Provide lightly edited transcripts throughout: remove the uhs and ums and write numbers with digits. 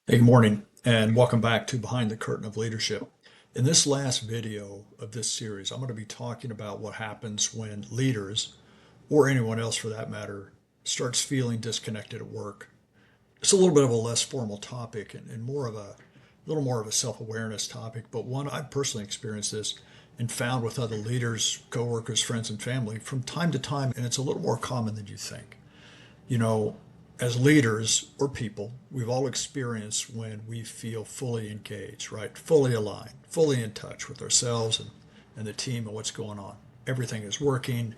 Hey, good morning, and welcome back to Behind the Curtain of Leadership. In this last video of this series, I'm going to be talking about what happens when leaders, or anyone else for that matter, starts feeling disconnected at work. It's a little bit of a less formal topic and more of a little more of a self-awareness topic, but one I've personally experienced this and found with other leaders, coworkers, friends, and family from time to time, and it's a little more common than you think. You know, as leaders or people, we've all experienced when we feel fully engaged, right? Fully aligned, fully in touch with ourselves and the team and what's going on. Everything is working,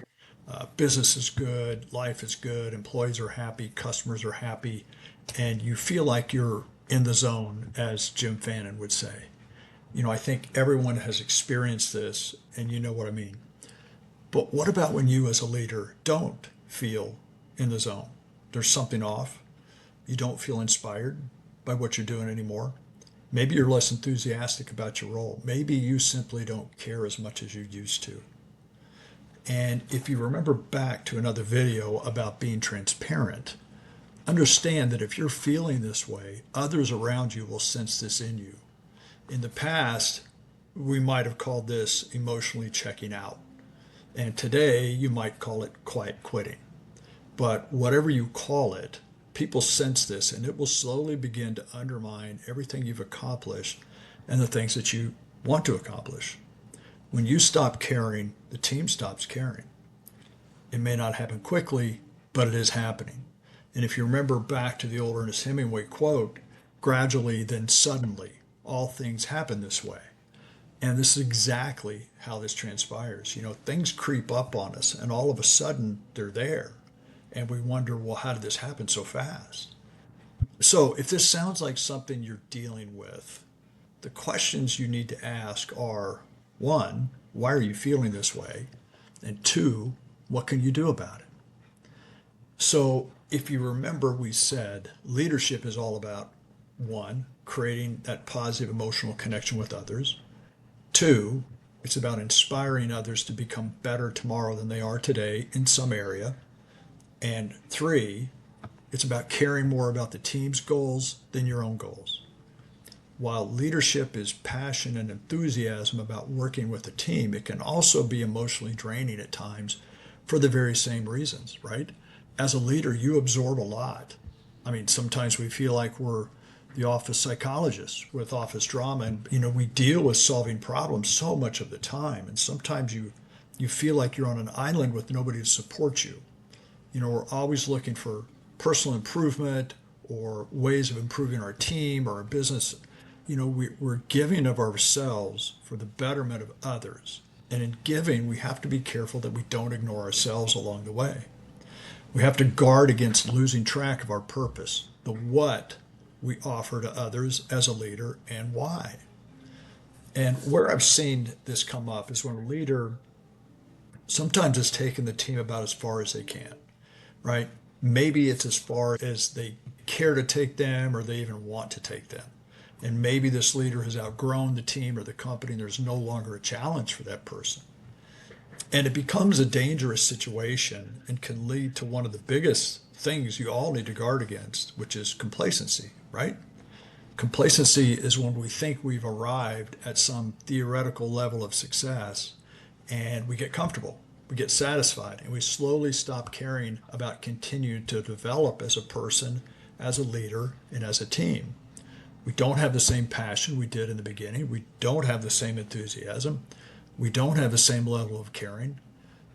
business is good, life is good, employees are happy, customers are happy, and you feel like you're in the zone, as Jim Fannin would say. I think everyone has experienced this, and you know what I mean. But what about when you, as a leader, don't feel in the zone? There's something off. You don't feel inspired by what you're doing anymore. Maybe you're less enthusiastic about your role. Maybe you simply don't care as much as you used to. And if you remember back to another video about being transparent, understand that if you're feeling this way, others around you will sense this in you. In the past, we might have called this emotionally checking out. And today, you might call it quiet quitting. But whatever you call it, people sense this and it will slowly begin to undermine everything you've accomplished and the things that you want to accomplish. When you stop caring, the team stops caring. It may not happen quickly, but it is happening. And if you remember back to the old Ernest Hemingway quote, gradually, then suddenly, all things happen this way. And this is exactly how this transpires. Things creep up on us, and all of a sudden, they're there. And we wonder, well, how did this happen so fast? So, if this sounds like something you're dealing with, the questions you need to ask are one, why are you feeling this way? And two, what can you do about it? So, if you remember, we said leadership is all about one, creating that positive emotional connection with others. Two, it's about inspiring others to become better tomorrow than they are today in some area. And three, it's about caring more about the team's goals than your own goals. While leadership is passion and enthusiasm about working with a team, it can also be emotionally draining at times for the very same reasons, right? As a leader, you absorb a lot. I mean, sometimes we feel like we're the office psychologist with office drama, and we deal with solving problems so much of the time. And sometimes you feel like you're on an island with nobody to support you. We're always looking for personal improvement or ways of improving our team or our business. We're giving of ourselves for the betterment of others. And in giving, we have to be careful that we don't ignore ourselves along the way. We have to guard against losing track of our purpose, the what we offer to others as a leader and why. And where I've seen this come up is when a leader sometimes has taken the team about as far as they can, right? Maybe it's as far as they care to take them or they even want to take them. And maybe this leader has outgrown the team or the company and there's no longer a challenge for that person. And it becomes a dangerous situation and can lead to one of the biggest things you all need to guard against, which is complacency, right? Complacency is when we think we've arrived at some theoretical level of success and we get comfortable, we get satisfied, and we slowly stop caring about continuing to develop as a person, as a leader, and as a team. We don't have the same passion we did in the beginning. We don't have the same enthusiasm. We don't have the same level of caring.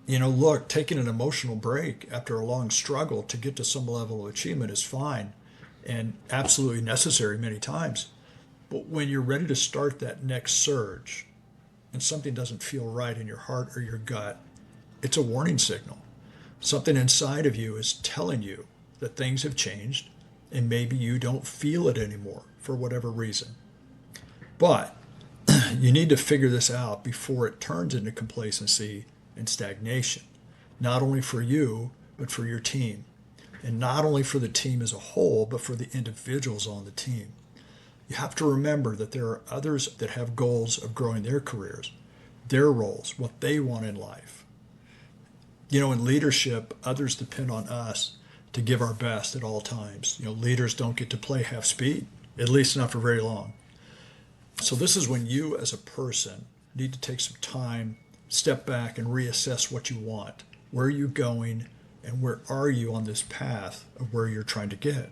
Look, taking an emotional break after a long struggle to get to some level of achievement is fine and absolutely necessary many times. But when you're ready to start that next surge and something doesn't feel right in your heart or your gut, it's a warning signal. Something inside of you is telling you that things have changed and maybe you don't feel it anymore for whatever reason. But you need to figure this out before it turns into complacency and stagnation, not only for you, but for your team. And not only for the team as a whole, but for the individuals on the team. You have to remember that there are others that have goals of growing their careers, their roles, what they want in life. In leadership, others depend on us to give our best at all times. Leaders don't get to play half speed. at least not for very long. So this is when you as a person need to take some time, step back and reassess what you want. Where are you going and where are you on this path of where you're trying to get?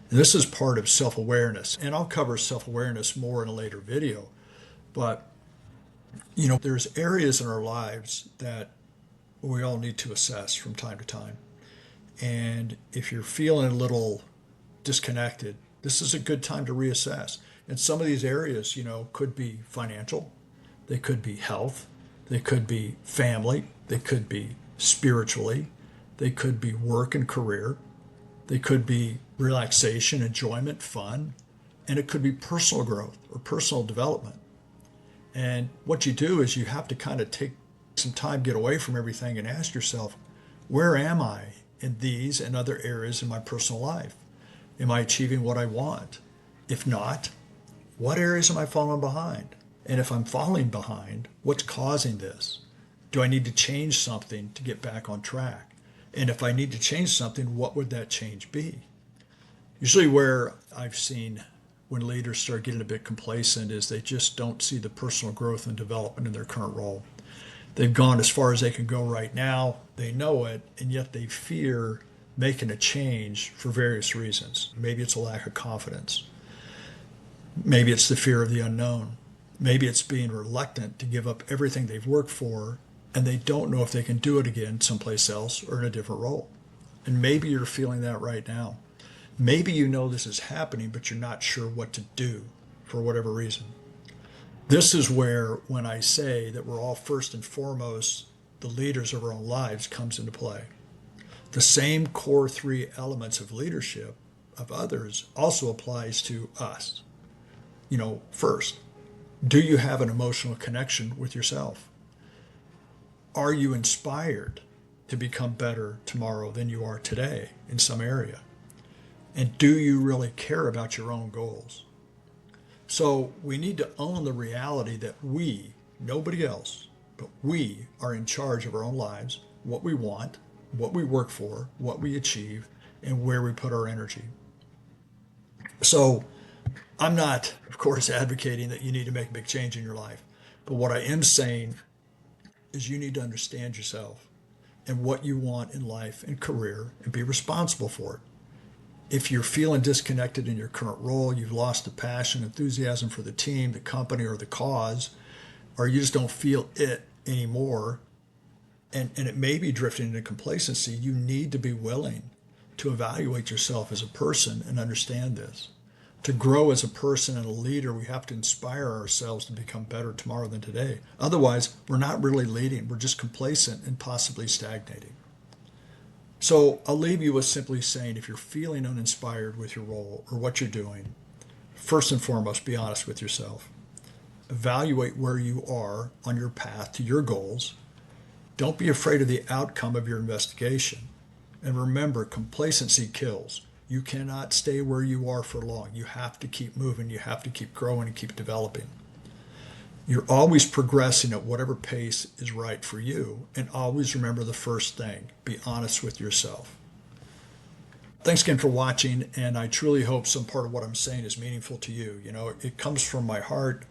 And this is part of self-awareness. And I'll cover self-awareness more in a later video. But, there's areas in our lives that we all need to assess from time to time. And if you're feeling a little disconnected, this is a good time to reassess. And some of these areas, could be financial, they could be health, they could be family, they could be spiritually, they could be work and career, they could be relaxation, enjoyment, fun, and it could be personal growth or personal development. And what you do is you have to kind of take some time, get away from everything and ask yourself, where am I in these and other areas in my personal life? Am I achieving what I want? If not, what areas am I falling behind? And if I'm falling behind, what's causing this? Do I need to change something to get back on track? And if I need to change something, what would that change be? Usually where I've seen when leaders start getting a bit complacent is they just don't see the personal growth and development in their current role. They've gone as far as they can go right now. They know it, and yet they fear making a change for various reasons. Maybe it's a lack of confidence. Maybe it's the fear of the unknown. Maybe it's being reluctant to give up everything they've worked for, and they don't know if they can do it again someplace else or in a different role. And maybe you're feeling that right now. Maybe you know this is happening, but you're not sure what to do for whatever reason. This is where, when I say that we're all first and foremost the leaders of our own lives, comes into play. The same core 3 elements of leadership of others also applies to us. First, do you have an emotional connection with yourself? Are you inspired to become better tomorrow than you are today in some area? And do you really care about your own goals? So we need to own the reality that we, nobody else, but we are in charge of our own lives, what we want, what we work for, what we achieve, and where we put our energy. So I'm not, of course, advocating that you need to make a big change in your life. But what I am saying is you need to understand yourself and what you want in life and career and be responsible for it. If you're feeling disconnected in your current role, you've lost the passion, enthusiasm for the team, the company, or the cause, or you just don't feel it anymore, and it may be drifting into complacency, you need to be willing to evaluate yourself as a person and understand this. To grow as a person and a leader, we have to inspire ourselves to become better tomorrow than today. Otherwise, we're not really leading. We're just complacent and possibly stagnating. So I'll leave you with simply saying, if you're feeling uninspired with your role or what you're doing, first and foremost, be honest with yourself. Evaluate where you are on your path to your goals. Don't be afraid of the outcome of your investigation. And remember, complacency kills. You cannot stay where you are for long. You have to keep moving. You have to keep growing and keep developing. You're always progressing at whatever pace is right for you. And always remember the first thing, be honest with yourself. Thanks again for watching, and I truly hope some part of what I'm saying is meaningful to you. It comes from my heart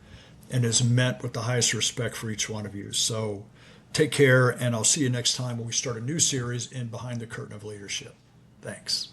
and is meant with the highest respect for each one of you. So take care, and I'll see you next time when we start a new series in Behind the Curtain of Leadership. Thanks.